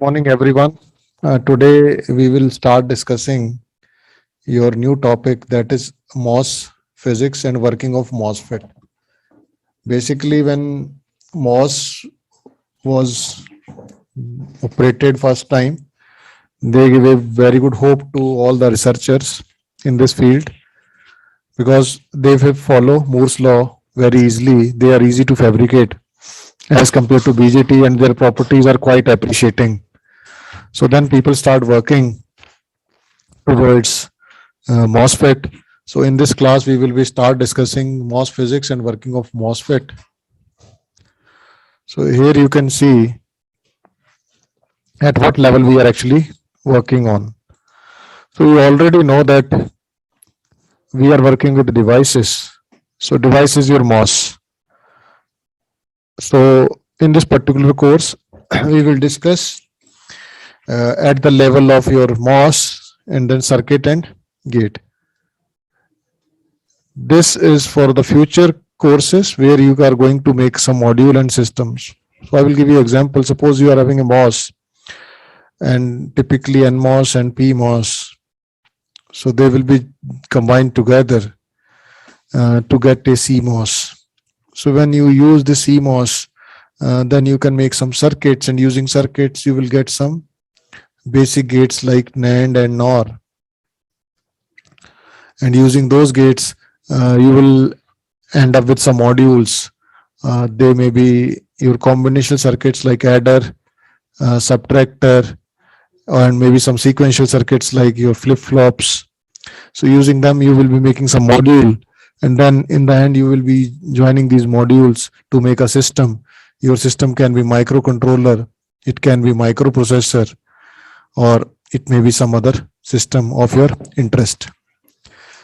Morning, everyone. Today we will start discussing your new topic, that is MOS physics and working of MOSFET. Basically, when MOS was operated first time, they gave a very good hope to all the researchers in this field because they will follow Moore's law very easily. They are easy to fabricate as compared to BJT, and their properties are quite appreciating. So then people start working towards MOSFET. So in this class, we will be start discussing MOS physics and working of MOSFET. So here you can see at what level we are actually working on. So you already know that we are working with devices. So device is your MOS. So in this particular course, we will discuss at the level of your MOS and then circuit and gate. This is for the future courses where you are going to make some module and systems. So I will give you example. Suppose you are having a MOS and typically NMOS and PMOS. So they will be combined together to get a CMOS. So when you use the CMOS, then you can make some circuits, and using circuits you will get some basic gates like NAND and NOR. And using those gates, you will end up with some modules. They may be your combinational circuits like adder, subtractor, and maybe some sequential circuits like your flip-flops. So using them, you will be making some module, and then in the end, you will be joining these modules to make a system. Your system can be microcontroller, it can be microprocessor, or it may be some other system of your interest.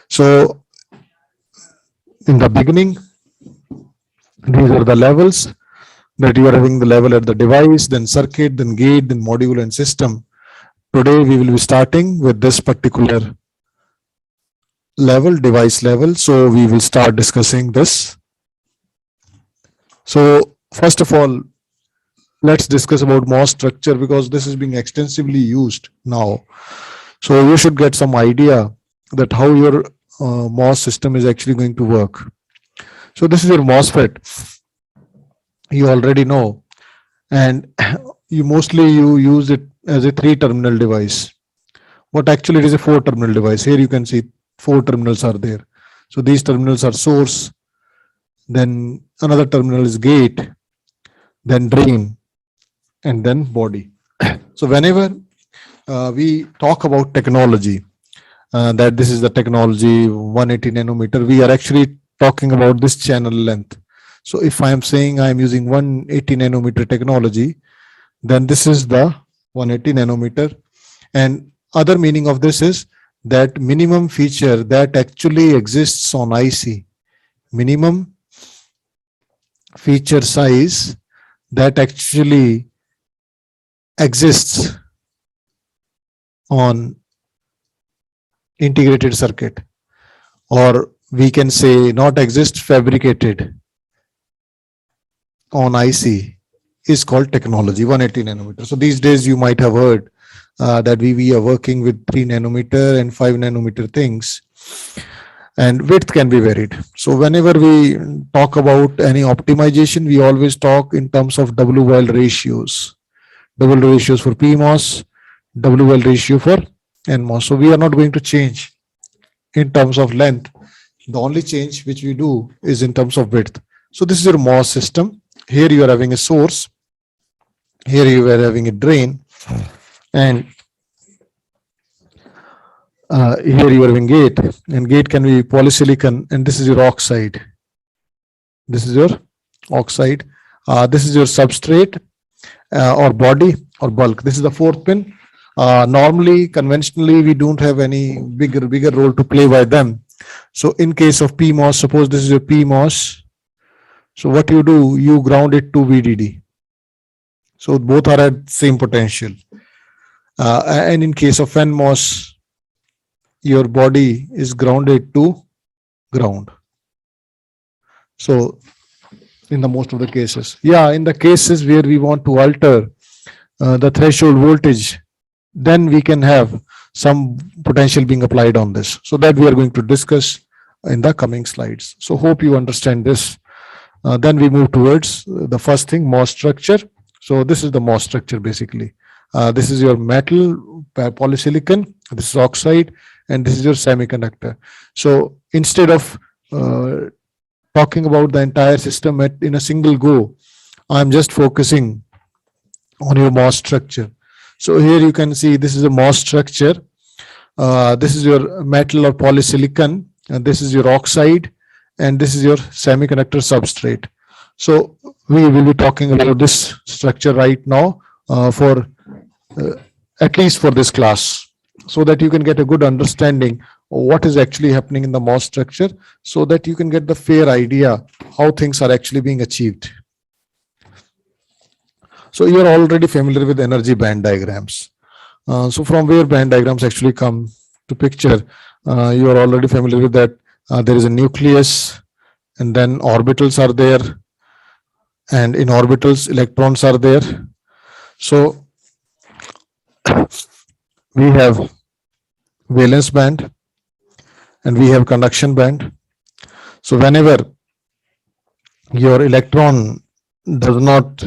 So in the beginning, these are the levels that you are having: the level at the device, then circuit, then gate, then module and system. Today we will be starting with this particular level, device level. So we will start discussing this. So first of all, let's discuss about MOS structure, because this is being extensively used now. So you should get some idea that how your MOS system is actually going to work. So this is your MOSFET. You already know, and you use it as a 3-terminal device. What actually it is a 4-terminal device. Here you can see 4 terminals are there. So these terminals are source, then another terminal is gate, then drain, and then body. So whenever we talk about technology, that this is the technology 180 nanometer, we are actually talking about this channel length. So if I am saying I am using 180 nanometer technology, then this is the 180 nanometer. And other meaning of this is that minimum feature that actually exists on IC, minimum feature size that actually exists on integrated circuit, or we can say not exist, fabricated on IC, is called technology 180 nanometer. So these days you might have heard that we are working with 3 nanometer and 5 nanometer things, and width can be varied. So whenever we talk about any optimization, we always talk in terms of W/L ratios. W ratios for PMOS, W/L ratio for NMOS. So we are not going to change in terms of length. The only change which we do is in terms of width. So this is your MOS system. Here you are having a source. Here you are having a drain, and here you are having gate, and gate can be polysilicon, and this is your oxide. This is your oxide. This is your substrate or body or bulk. This is the 4th pin. Normally, conventionally, we don't have any bigger role to play by them. So in case of PMOS, suppose this is your PMOS. So what you do, you ground it to VDD. So both are at same potential. And in case of NMOS, your body is grounded to ground. So in the most of the cases, in the cases where we want to alter the threshold voltage, then we can have some potential being applied on this. So that we are going to discuss in the coming slides. So hope you understand this. Then we move towards the first thing, MOS structure. So this is the MOS structure basically. This is your metal, polysilicon, this is oxide, and this is your semiconductor. So instead of talking about the entire system in a single go, I'm just focusing on your MOS structure. So here you can see this is a MOS structure. This is your metal or polysilicon, and this is your oxide, and this is your semiconductor substrate. So we will be talking about this structure right now for at least for this class, so that you can get a good understanding of what is actually happening in the MOS structure, so that you can get the fair idea how things are actually being achieved. So you are already familiar with energy band diagrams. So from where band diagrams actually come to picture, you are already familiar with that. There is a nucleus, and then orbitals are there, and in orbitals electrons are there. So we have valence band and we have conduction band. So whenever your electron does not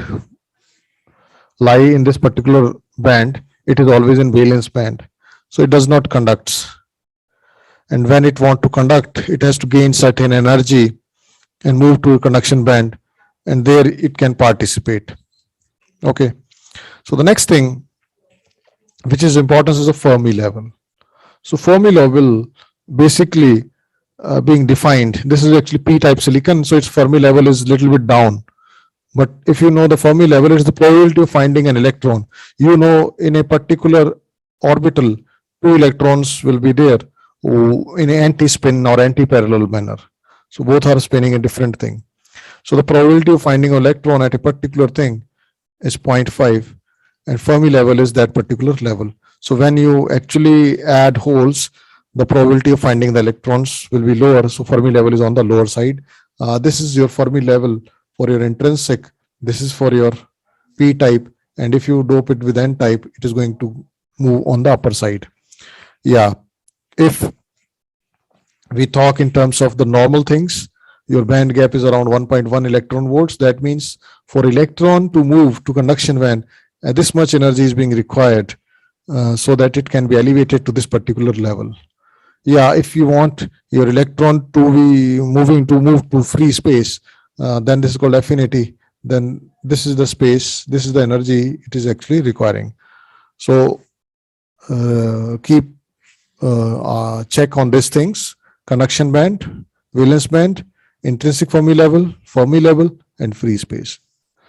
lie in this particular band, it is always in valence band. So it does not conduct. And when it wants to conduct, it has to gain certain energy and move to a conduction band, and there it can participate. Okay. So the next thing which is important is the Fermi level. So Fermi level basically being defined. This is actually p-type silicon, so its Fermi level is a little bit down. But if you know the Fermi level, it's the probability of finding an electron. You know, in a particular orbital, 2 electrons will be there in an anti-spin or anti-parallel manner. So both are spinning a different thing. So the probability of finding an electron at a particular thing is 0.5, and Fermi level is that particular level. So when you actually add holes, the probability of finding the electrons will be lower. So Fermi level is on the lower side. This is your Fermi level for your intrinsic. This is for your p-type, and if you dope it with n-type, it is going to move on the upper side. Yeah, if we talk in terms of the normal things, your band gap is around 1.1 electron volts. That means for electron to move to conduction band, this much energy is being required so that it can be elevated to this particular level. Yeah, if you want your electron to be move to free space, then this is called affinity. Then this is the space, this is the energy it is actually requiring. So keep check on these things: conduction band, valence band, intrinsic Fermi level, and free space.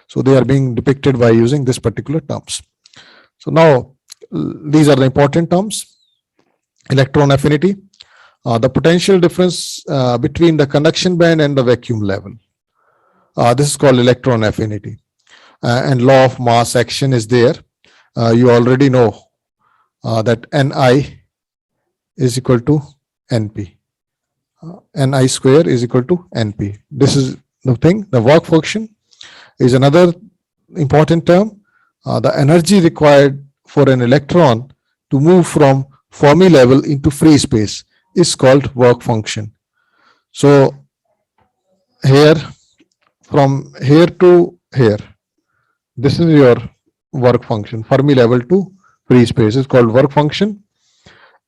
So they are being depicted by using this particular terms. So now these are the important terms: electron affinity, the potential difference between the conduction band and the vacuum level. This is called electron affinity, and law of mass action is there. You already know that Ni is equal to Np. Ni square is equal to Np. This is the thing. The work function is another important term. The energy required for an electron to move from Fermi level into free space is called work function. So here, from here to here, this is your work function. Fermi level to free space is called work function,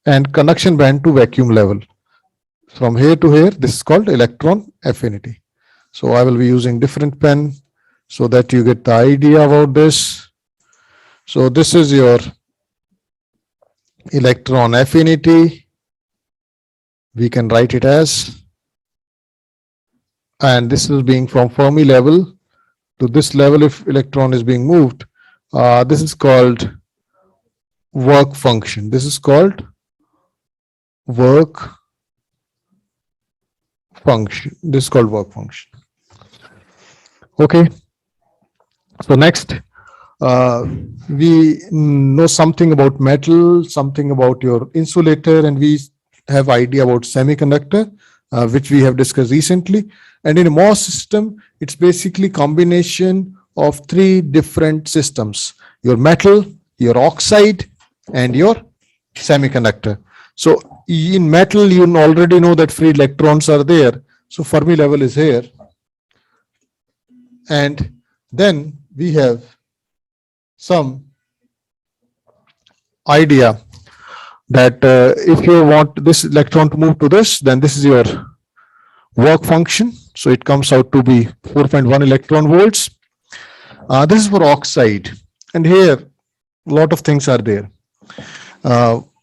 and conduction band to vacuum level, from here to here, this is called electron affinity. So I will be using different pen so that you get the idea about this. So this is your electron affinity. We can write it as, and this is being from Fermi level to this level. If electron is being moved, this is called work function. This is called work function. This is called work function. Okay. So next, we know something about metal, something about your insulator, and we have idea about semiconductor, which we have discussed recently. And in a MOS system, it's basically combination of 3 different systems. your metal, your oxide, and your semiconductor. So in metal, you already know that free electrons are there. So Fermi level is here. And then we have some idea that if you want this electron to move to this, then this is your work function. So it comes out to be 4.1 electron volts. This is for oxide. And here, a lot of things are there.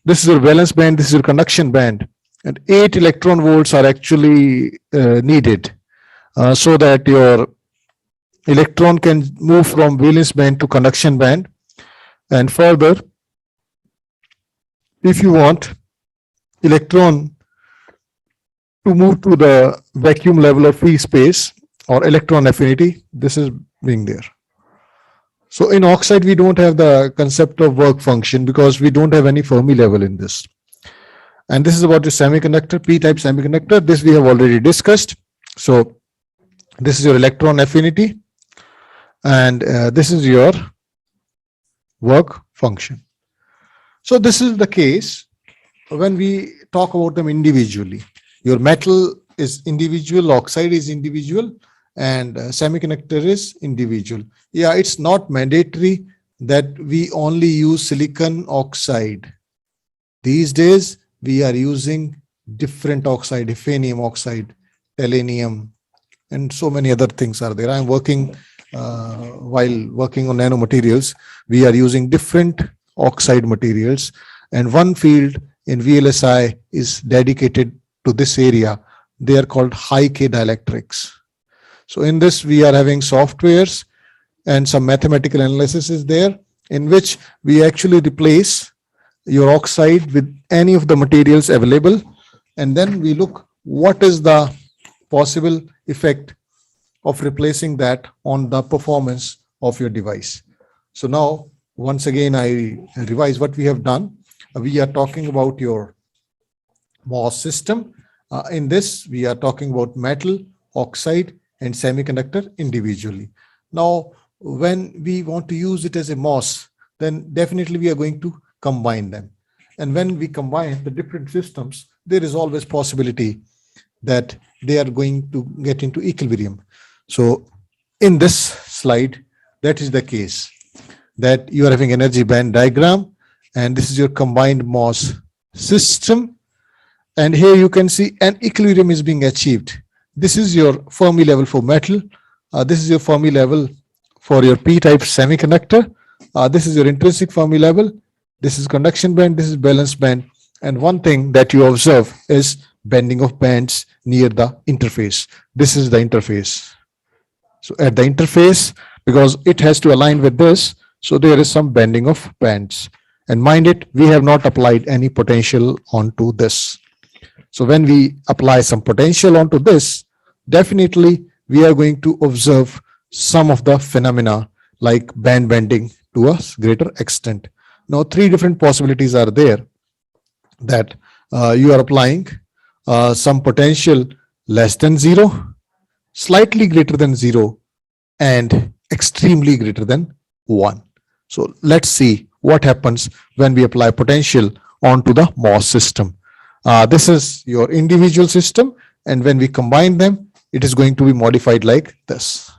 This is your valence band, this is your conduction band. And 8 electron volts are actually needed so that your electron can move from valence band to conduction band. And further, if you want electron to move to the vacuum level of free space or electron affinity, this is being there. So in oxide, we don't have the concept of work function because we don't have any Fermi level in this. And this is about the semiconductor, P-type semiconductor. This we have already discussed. So this is your electron affinity. And this is your work function. So this is the case when we talk about them individually. Your metal is individual, oxide is individual, and semiconductor is individual. Yeah, it's not mandatory that we only use silicon oxide. These days, we are using different oxide, hafnium oxide, tellurium, and so many other things are there. I'm working, while working on nanomaterials, we are using different oxide materials, and one field in VLSI is dedicated to this area. They are called high K dielectrics. So in this, we are having softwares and some mathematical analysis is there, in which we actually replace your oxide with any of the materials available. And then we look what is the possible effect of replacing that on the performance of your device. So now, once again, I revise what we have done. We are talking about your MOS system. In this, we are talking about metal, oxide, and semiconductor individually. Now, when we want to use it as a MOS, then definitely we are going to combine them. And when we combine the different systems, there is always possibility that they are going to get into equilibrium. So in this slide, that is the case, that you are having energy band diagram, and this is your combined MOS system. And here you can see an equilibrium is being achieved. This is your Fermi level for metal. This is your Fermi level for your P-type semiconductor. This is your intrinsic Fermi level. This is conduction band. This is valence band. And one thing that you observe is bending of bands near the interface. This is the interface. So at the interface, because it has to align with this, so there is some bending of bands. And mind it, we have not applied any potential onto this. So when we apply some potential onto this, definitely we are going to observe some of the phenomena like band bending to a greater extent. Now, 3 different possibilities are there, that you are applying some potential less than 0, slightly greater than 0, and extremely greater than 1. So let's see what happens when we apply potential onto the MOS system. This is your individual system, and when we combine them, it is going to be modified like this.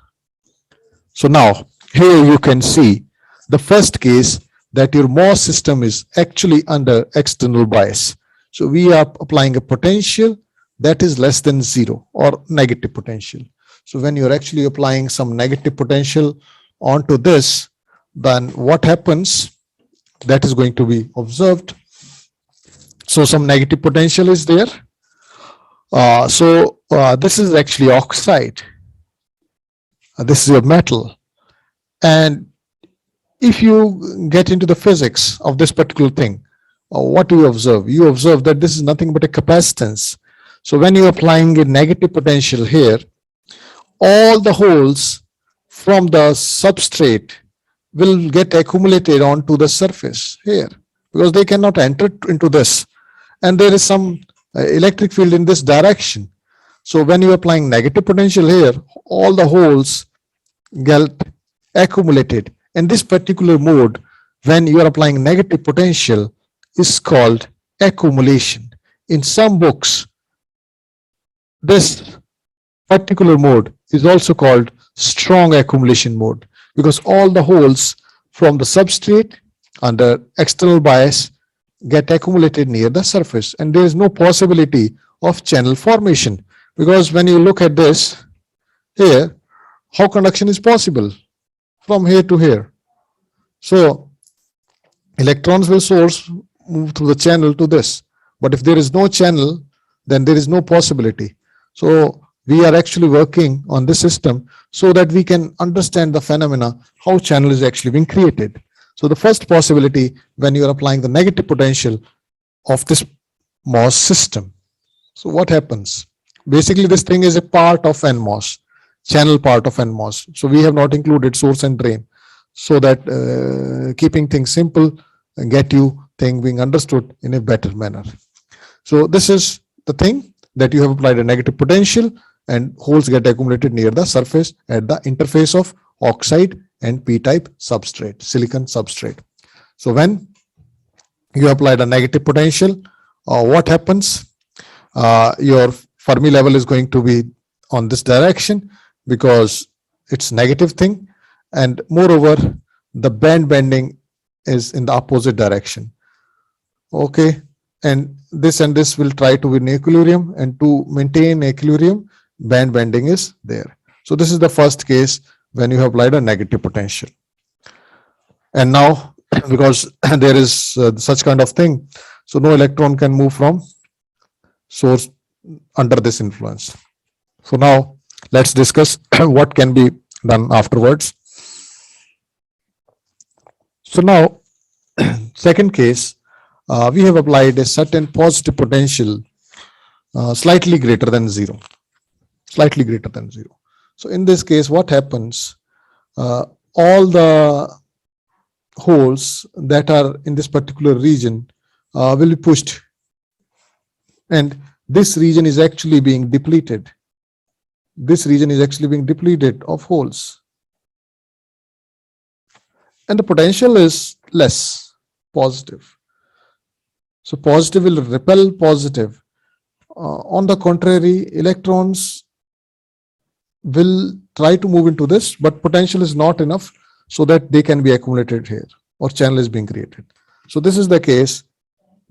So now, here you can see the first case, that your MOS system is actually under external bias. So we are applying a potential that is less than 0 or negative potential. So when you're actually applying some negative potential onto this, then what happens, that is going to be observed. So some negative potential is there. This is actually oxide. This is your metal. And if you get into the physics of this particular thing, what do you observe? You observe that this is nothing but a capacitance. So when you're applying a negative potential here, all the holes from the substrate will get accumulated onto the surface here, because they cannot enter into this. And there is some electric field in this direction. So when you're applying negative potential here, all the holes get accumulated And this particular mode, when you are applying negative potential, is called accumulation. In some books, this particular mode is also called strong accumulation mode, because all the holes from the substrate under external bias get accumulated near the surface, and there is no possibility of channel formation, because when you look at this here, how conduction is possible from here to here? So electrons will source, move through the channel to this, but if there is no channel, then there is no possibility. So we are actually working on this system so that we can understand the phenomena, how channel is actually being created. So the first possibility, when you are applying the negative potential of this MOS system. So what happens? Basically, this thing is a part of NMOS, channel part of NMOS. So we have not included source and drain, so that keeping things simple and get you thing being understood in a better manner. So this is the thing that you have applied a negative potential, and holes get accumulated near the surface at the interface of oxide and p-type substrate, silicon substrate. So when you applied a negative potential, what happens? Your Fermi level is going to be on this direction because it's negative thing, and moreover the band bending is in the opposite direction. Okay, and this will try to be in equilibrium, and to maintain equilibrium, band bending is there. So this is the first case when you have applied a negative potential. And now because there is such kind of thing, so no electron can move from source under this influence. So now let's discuss what can be done afterwards. So now second case, we have applied a certain positive potential slightly greater than zero. So in this case, what happens? All the holes that are in this particular region will be pushed, and this region is actually being depleted. This region is actually being depleted of holes, and the potential is less positive. So positive will repel positive. On the contrary, electrons will try to move into this, but potential is not enough so that they can be accumulated here, or channel is being created. So this is the case,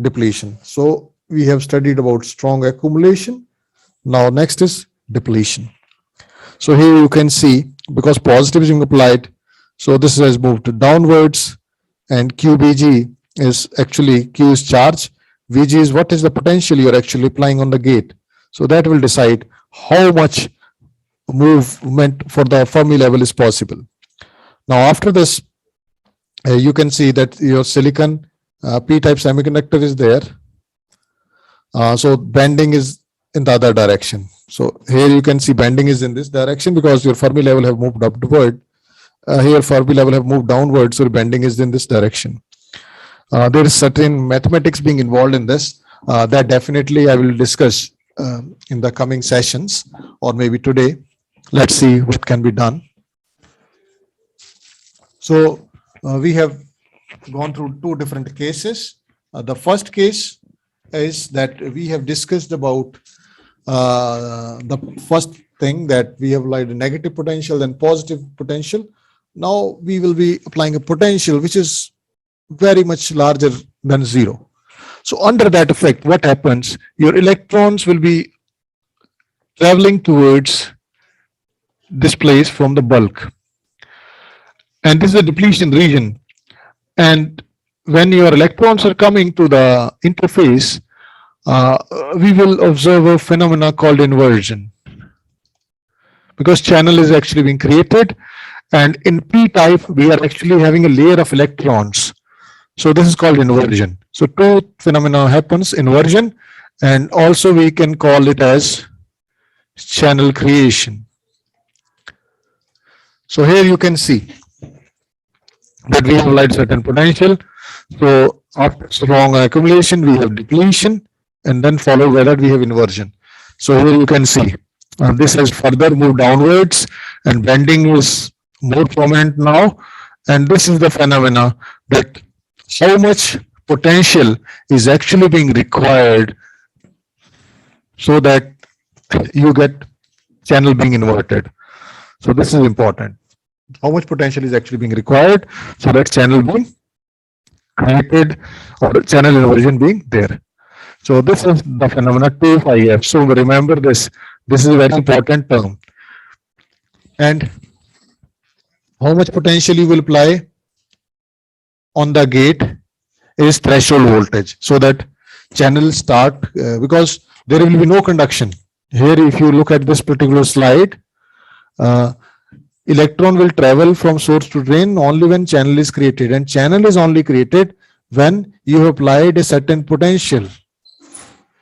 depletion. So we have studied about strong accumulation. Now next is depletion. So here you can see, because positive is being applied, so this has moved downwards, and QBG is actually, Q is charge, VG is what is the potential you are actually applying on the gate. So that will decide how much movement for the Fermi level is possible. Now after this, you can see that your silicon p-type semiconductor is there. So bending is in the other direction. So here you can see bending is in this direction because your Fermi level have moved upward. Here Fermi level have moved downward, so bending is in this direction. There is certain mathematics being involved in this that definitely I will discuss in the coming sessions, or maybe today. Let's see what can be done. So we have gone through two different cases. The first case is that we have discussed about the first thing, that we have applied a negative potential and positive potential. Now we will be applying a potential which is very much larger than zero. So under that effect, what happens? Your electrons will be traveling towards this place from the bulk, and this is a depletion region. And when your electrons are coming to the interface, we will observe a phenomena called inversion, because channel is actually being created, and in p-type we are actually having a layer of electrons. So this is called inversion. So two phenomena happens, inversion, and also we can call it as channel creation. So here you can see that we have applied certain potential. So after strong accumulation, we have depletion, and then followed by that we have inversion. So here you can see this has further moved downwards, and bending is more prominent now, And this is the phenomena that how much potential is actually being required so that you get channel being inverted. So this is important. How much potential is actually being required so that channel being created or channel inversion being there. So this is the phenomena 2-5F. So remember this. This is a very important term. And how much potential you will apply on the gate is threshold voltage, so that channel start because there will be no conduction. Here, if you look at this particular slide, uh, electron will travel from source to drain only when channel is created, and channel is only created when you have applied a certain potential.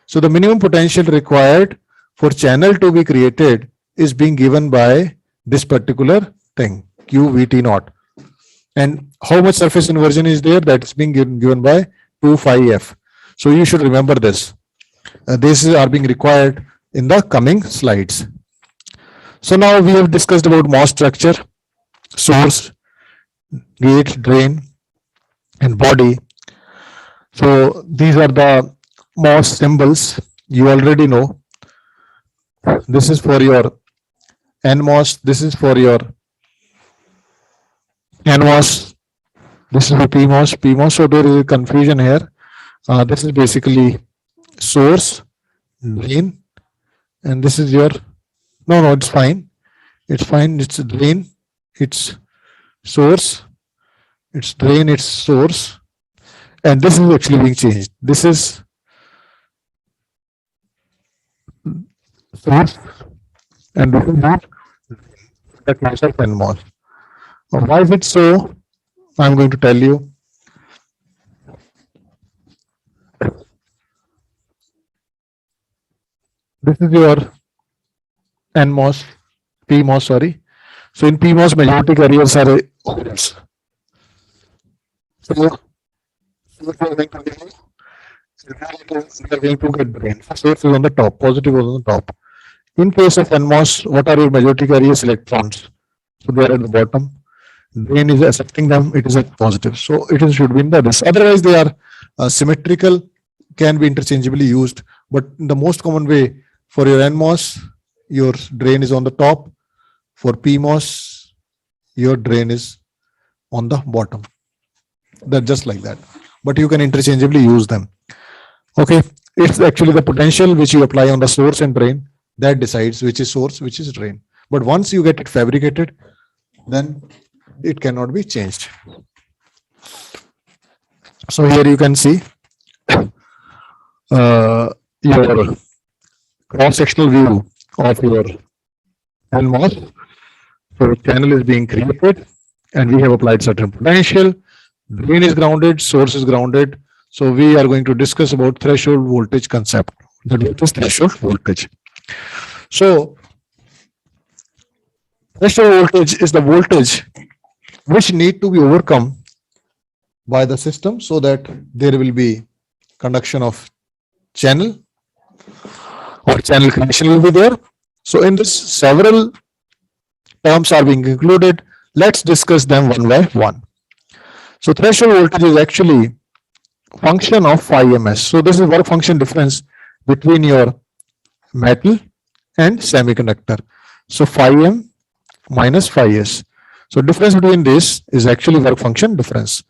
So the minimum potential required for channel to be created is being given by this particular thing, QVT naught. And how much surface inversion is there? That's being given by 2-5F. So you should remember this. These are being required in the coming slides. So now we have discussed about MOS structure, source, gate, drain, and body. So these are the MOS symbols. You already know. This is for your NMOS. This is for your NMOS. This is for PMOS. PMOS. So there is a confusion here. This is basically source, drain, and this is your. No, it's fine. It's fine. It's drain. It's source. It's drain. It's source. And this is actually being changed. This is source, and this is not the class of NMOS. Why is it so? I'm going to tell you. This is your NMOS, PMOS, sorry. So in PMOS, majority carriers are holes. So we are going to get drain. Source is on the top, positive is on the top. In case of NMOS, what are your majority carriers? Electrons. So they are at the bottom. Drain is accepting them, it is a positive. So it is, should be in the this. Otherwise, they are symmetrical, can be interchangeably used. But in the most common way, for your NMOS, your drain is on the top. For PMOS, your drain is on the bottom. They're just like that. But you can interchangeably use them. Okay, it's actually the potential which you apply on the source and drain that decides which is source, which is drain. But once you get it fabricated, then it cannot be changed. So here you can see your cross-sectional view of your NMOS. So channel is being created and we have applied certain potential. Drain is grounded, source is grounded. So we are going to discuss about threshold voltage concept. That is threshold voltage. So threshold voltage is the voltage which need to be overcome by the system so that there will be conduction of channel or channel connection will be there. So in this, several terms are being included. Let's discuss them one by one. So threshold voltage is actually function of phi ms. So this is work function difference between your metal and semiconductor. So phi m minus phi s. So difference between this is actually work function difference.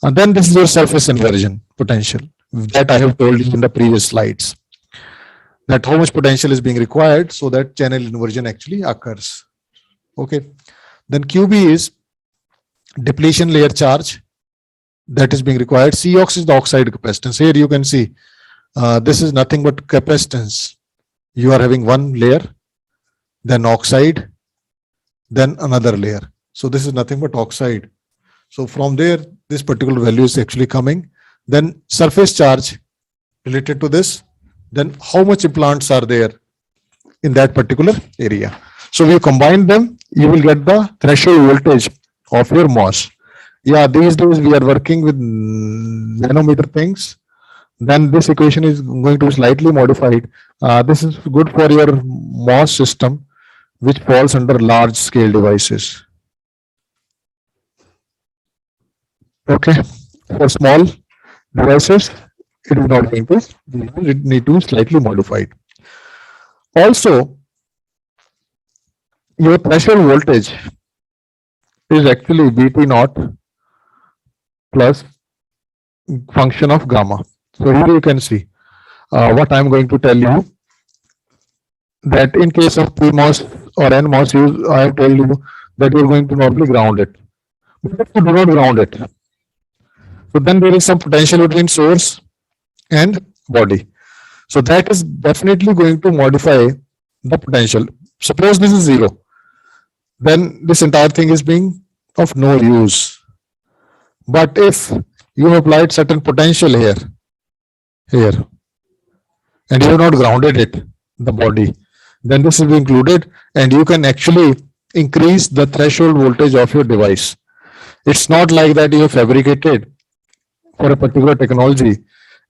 And then this is your surface inversion potential that I have told you in the previous slides. That how much potential is being required so that channel inversion actually occurs. Okay. Then QB is depletion layer charge that is being required. Cox is the oxide capacitance. Here you can see this is nothing but capacitance. You are having one layer, then oxide, then another layer. So this is nothing but oxide. So from there, this particular value is actually coming. Then surface charge related to this. Then how much implants are there in that particular area. So we combine them, you will get the threshold voltage of your MOS. Yeah, these days we are working with nanometer things. Then this equation is going to be slightly modified. This is good for your MOS system, which falls under large scale devices. Okay. For small devices, it is not going to be used. It need to be slightly modified. Also, your threshold voltage is actually VT naught plus function of gamma. So here you can see what I'm going to tell you, that in case of PMOS or NMOS, I have told you that you're going to normally ground it. But if you do not ground it, so then there is some potential between source and body. So that is definitely going to modify the potential. Suppose this is zero, then this entire thing is being of no use. But if you have applied certain potential here, and you have not grounded it, the body, then this will be included, and you can actually increase the threshold voltage of your device. It's not like that you have fabricated for a particular technology,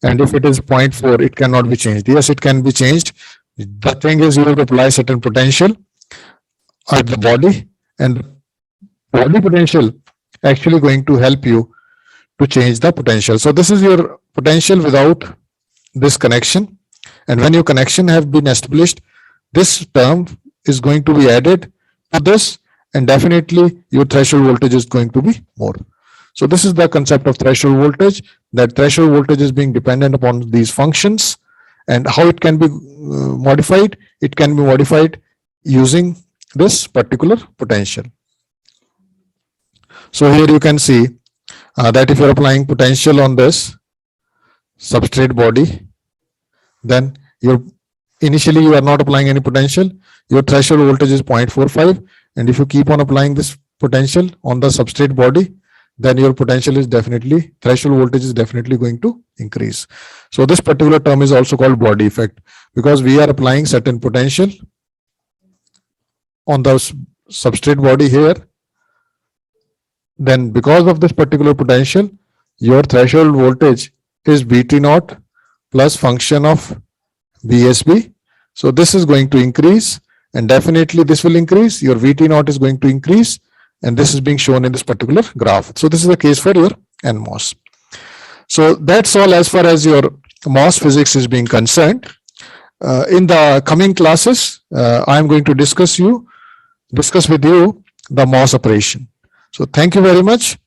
and if it is 0.4, it cannot be changed. Yes, it can be changed. The thing is, you have to apply certain potential at the body, and body potential actually going to help you to change the potential. So this is your potential without this connection, and when your connection have been established, this term is going to be added to this, and definitely your threshold voltage is going to be more. So this is the concept of threshold voltage, that threshold voltage is being dependent upon these functions, and how it can be modified. It can be modified using this particular potential. So here you can see that if you're applying potential on this substrate body, then initially you are not applying any potential, your threshold voltage is 0.45, and if you keep on applying this potential on the substrate body, then your potential is definitely, threshold voltage is definitely going to increase. So this particular term is also called body effect, because we are applying certain potential on the substrate body here. Then because of this particular potential, your threshold voltage is VT naught plus function of VSB. So this is going to increase, and definitely this will increase. Your VT naught is going to increase, and this is being shown in this particular graph. So this is the case for your NMOS. So that's all as far as your MOS physics is being concerned. In the coming classes, I am going to discuss with you the MOS operation. So thank you very much.